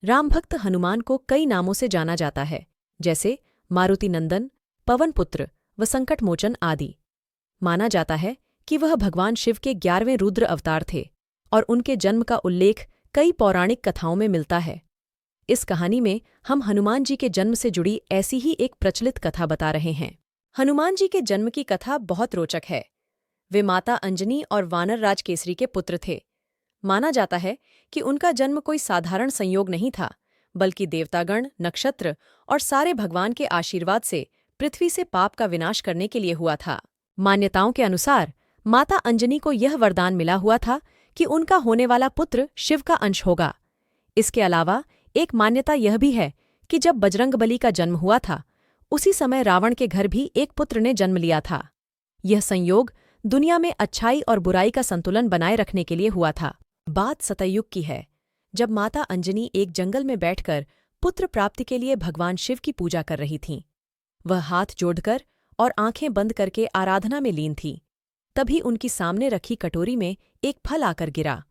रामभक्त हनुमान को कई नामों से जाना जाता है, जैसे मारुति नंदन, पवन पुत्र व संकटमोचन आदि। माना जाता है कि वह भगवान शिव के 11वें रुद्र अवतार थे और उनके जन्म का उल्लेख कई पौराणिक कथाओं में मिलता है। इस कहानी में हम हनुमान जी के जन्म से जुड़ी ऐसी ही एक प्रचलित कथा बता रहे हैं। हनुमान जी के जन्म की कथा बहुत रोचक है। वे माता अंजनी और वानर राज केसरी के पुत्र थे। माना जाता है कि उनका जन्म कोई साधारण संयोग नहीं था, बल्कि देवतागण, नक्षत्र और सारे भगवान के आशीर्वाद से पृथ्वी से पाप का विनाश करने के लिए हुआ था। मान्यताओं के अनुसार माता अंजनी को यह वरदान मिला हुआ था कि उनका होने वाला पुत्र शिव का अंश होगा। इसके अलावा एक मान्यता यह भी है कि जब बजरंगबली का जन्म हुआ था, उसी समय रावण के घर भी एक पुत्र ने जन्म लिया था। यह संयोग दुनिया में अच्छाई और बुराई का संतुलन बनाए रखने के लिए हुआ था। बात सतयुग की है, जब माता अंजनी एक जंगल में बैठकर पुत्र प्राप्ति के लिए भगवान शिव की पूजा कर रही थीं। वह हाथ जोड़कर और आंखें बंद करके आराधना में लीन थी। तभी उनकी सामने रखी कटोरी में एक फल आकर गिरा।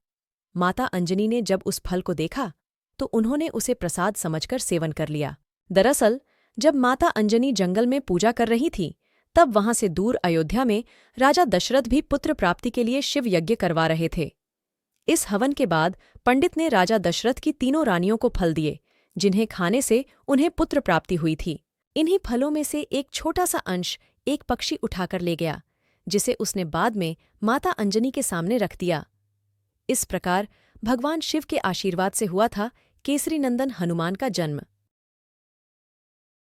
माता अंजनी ने जब उस फल को देखा तो उन्होंने उसे प्रसाद समझकर सेवन कर लिया। दरअसल जब माता अंजनी जंगल में पूजा कर रही थी, तब वहां से दूर अयोध्या में राजा दशरथ भी पुत्र प्राप्ति के लिए शिव यज्ञ करवा रहे थे। इस हवन के बाद पंडित ने राजा दशरथ की तीनों रानियों को फल दिए, जिन्हें खाने से उन्हें पुत्र प्राप्ति हुई थी। इन्हीं फलों में से एक छोटा सा अंश एक पक्षी उठाकर ले गया, जिसे उसने बाद में माता अंजनी के सामने रख दिया। इस प्रकार भगवान शिव के आशीर्वाद से हुआ था केसरी नंदन हनुमान का जन्म।